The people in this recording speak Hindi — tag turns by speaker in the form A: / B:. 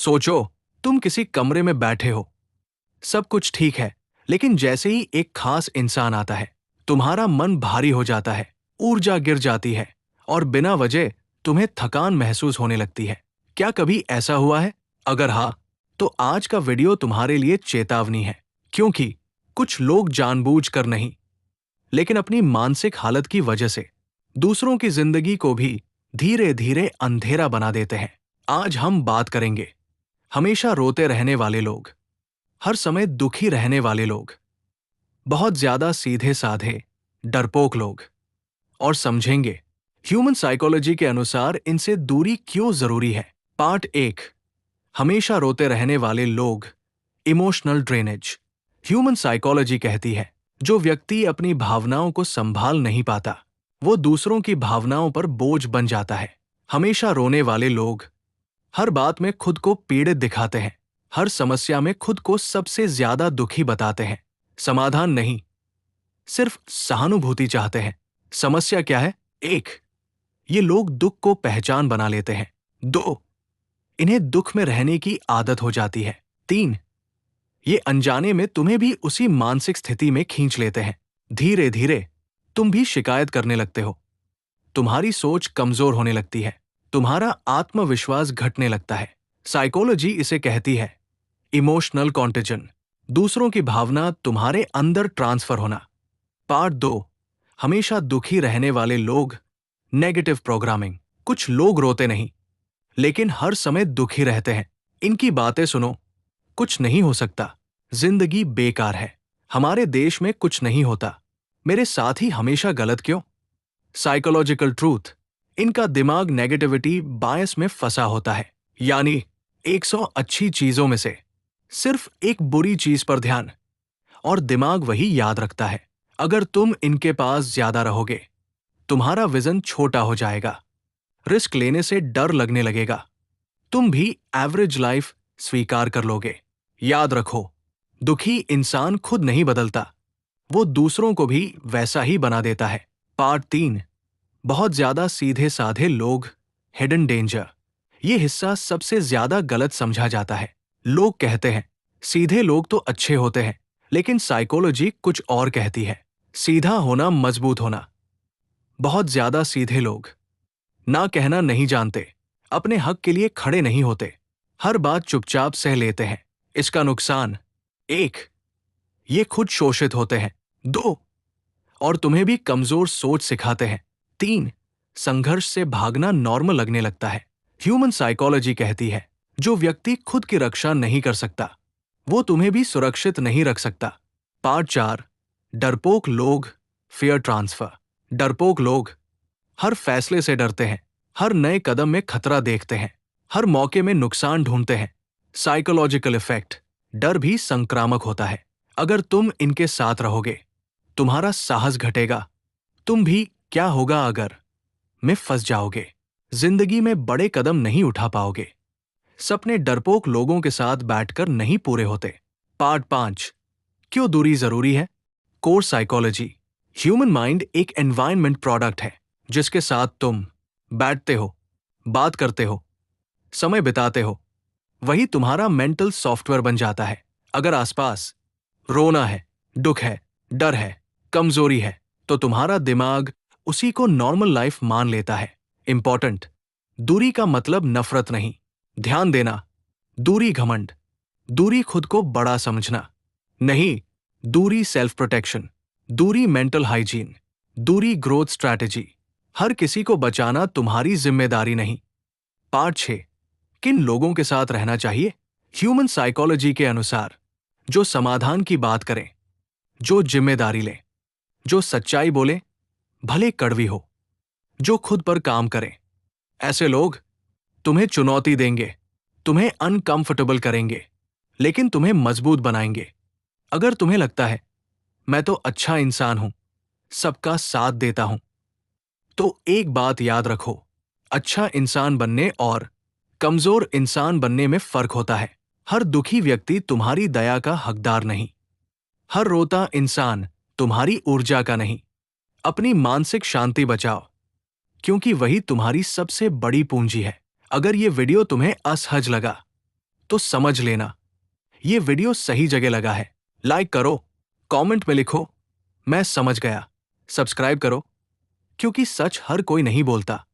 A: सोचो, तुम किसी कमरे में बैठे हो, सब कुछ ठीक है, लेकिन जैसे ही एक खास इंसान आता है, तुम्हारा मन भारी हो जाता है, ऊर्जा गिर जाती है और बिना वजह तुम्हें थकान महसूस होने लगती है। क्या कभी ऐसा हुआ है? अगर हाँ, तो आज का वीडियो तुम्हारे लिए चेतावनी है, क्योंकि कुछ लोग जानबूझकर नहीं, लेकिन अपनी मानसिक हालत की वजह से दूसरों की जिंदगी को भी धीरे धीरे अंधेरा बना देते हैं। आज हम बात करेंगे हमेशा रोते रहने वाले लोग, हर समय दुखी रहने वाले लोग, बहुत ज्यादा सीधे साधे डरपोक लोग, और समझेंगे ह्यूमन साइकोलॉजी के अनुसार इनसे दूरी क्यों जरूरी है। पार्ट 1, हमेशा रोते रहने वाले लोग, इमोशनल ड्रेनेज। ह्यूमन साइकोलॉजी कहती है, जो व्यक्ति अपनी भावनाओं को संभाल नहीं पाता, वो दूसरों की भावनाओं पर बोझ बन जाता है। हमेशा रोने वाले लोग हर बात में खुद को पीड़ित दिखाते हैं, हर समस्या में खुद को सबसे ज्यादा दुखी बताते हैं। समाधान नहीं, सिर्फ सहानुभूति चाहते हैं। समस्या क्या है? 1, ये लोग दुख को पहचान बना लेते हैं। 2, इन्हें दुख में रहने की आदत हो जाती है। 3, ये अनजाने में तुम्हें भी उसी मानसिक स्थिति में खींच लेते हैं। धीरे धीरे तुम भी शिकायत करने लगते हो, तुम्हारी सोच कमजोर होने लगती है, तुम्हारा आत्मविश्वास घटने लगता है। साइकोलॉजी इसे कहती है इमोशनल कॉन्टेजन, दूसरों की भावना तुम्हारे अंदर ट्रांसफर होना। पार्ट 2, हमेशा दुखी रहने वाले लोग, नेगेटिव प्रोग्रामिंग। कुछ लोग रोते नहीं, लेकिन हर समय दुखी रहते हैं। इनकी बातें सुनो, कुछ नहीं हो सकता, जिंदगी बेकार है, हमारे देश में कुछ नहीं होता, मेरे साथ ही हमेशा गलत क्यों? साइकोलॉजिकल ट्रूथ, इनका दिमाग नेगेटिविटी बायस में फंसा होता है, यानी 100 अच्छी चीजों में से सिर्फ एक बुरी चीज पर ध्यान, और दिमाग वही याद रखता है। अगर तुम इनके पास ज्यादा रहोगे, तुम्हारा विजन छोटा हो जाएगा, रिस्क लेने से डर लगने लगेगा, तुम भी एवरेज लाइफ स्वीकार कर लोगे। याद रखो, दुखी इंसान खुद नहीं बदलता, वो दूसरों को भी वैसा ही बना देता है। पार्ट 3, बहुत ज्यादा सीधे साधे लोग, हिडन डेंजर। ये हिस्सा सबसे ज्यादा गलत समझा जाता है। लोग कहते हैं सीधे लोग तो अच्छे होते हैं, लेकिन साइकोलॉजी कुछ और कहती है, सीधा होना मजबूत होना। बहुत ज्यादा सीधे लोग ना कहना नहीं जानते, अपने हक के लिए खड़े नहीं होते, हर बात चुपचाप सह लेते हैं। इसका नुकसान: 1, ये खुद शोषित होते हैं। 2, और तुम्हें भी कमजोर सोच सिखाते हैं। 3, संघर्ष से भागना नॉर्मल लगने लगता है। ह्यूमन साइकोलॉजी कहती है, जो व्यक्ति खुद की रक्षा नहीं कर सकता, वो तुम्हें भी सुरक्षित नहीं रख सकता। पार्ट 4, डरपोक लोग, फियर ट्रांसफर। डरपोक लोग हर फैसले से डरते हैं, हर नए कदम में खतरा देखते हैं, हर मौके में नुकसान ढूंढते हैं। साइकोलॉजिकल इफेक्ट, डर भी संक्रामक होता है। अगर तुम इनके साथ रहोगे, तुम्हारा साहस घटेगा, तुम भी क्या होगा अगर में फंस जाओगे, जिंदगी में बड़े कदम नहीं उठा पाओगे। सपने डरपोक लोगों के साथ बैठकर नहीं पूरे होते। पार्ट 5, क्यों दूरी जरूरी है? कोर साइकोलॉजी, ह्यूमन माइंड एक एनवायरनमेंट प्रोडक्ट है, जिसके साथ तुम बैठते हो, बात करते हो, समय बिताते हो, वही तुम्हारा मेंटल सॉफ्टवेयर बन जाता है। अगर आसपास रोना है, दुख है, डर है, कमजोरी है, तो तुम्हारा दिमाग उसी को नॉर्मल लाइफ मान लेता है। इंपॉर्टेंट, दूरी का मतलब नफरत नहीं, ध्यान देना, दूरी घमंड, दूरी खुद को बड़ा समझना नहीं, दूरी सेल्फ प्रोटेक्शन, दूरी मेंटल हाइजीन, दूरी ग्रोथ स्ट्रैटेजी। हर किसी को बचाना तुम्हारी जिम्मेदारी नहीं। पार्ट 6, किन लोगों के साथ रहना चाहिए? ह्यूमन साइकोलॉजी के अनुसार, जो समाधान की बात करें, जो जिम्मेदारी ले, जो सच्चाई बोले भले कड़वी हो, जो खुद पर काम करें। ऐसे लोग तुम्हें चुनौती देंगे, तुम्हें अनकंफर्टेबल करेंगे, लेकिन तुम्हें मजबूत बनाएंगे। अगर तुम्हें लगता है मैं तो अच्छा इंसान हूं, सबका साथ देता हूं, तो एक बात याद रखो, अच्छा इंसान बनने और कमजोर इंसान बनने में फर्क होता है। हर दुखी व्यक्ति तुम्हारी दया का हकदार नहीं, हर रोता इंसान तुम्हारी ऊर्जा का नहीं। अपनी मानसिक शांति बचाओ, क्योंकि वही तुम्हारी सबसे बड़ी पूंजी है। अगर ये वीडियो तुम्हें असहज लगा, तो समझ लेना ये वीडियो सही जगह लगा है। लाइक करो, कमेंट में लिखो मैं समझ गया, सब्सक्राइब करो, क्योंकि सच हर कोई नहीं बोलता।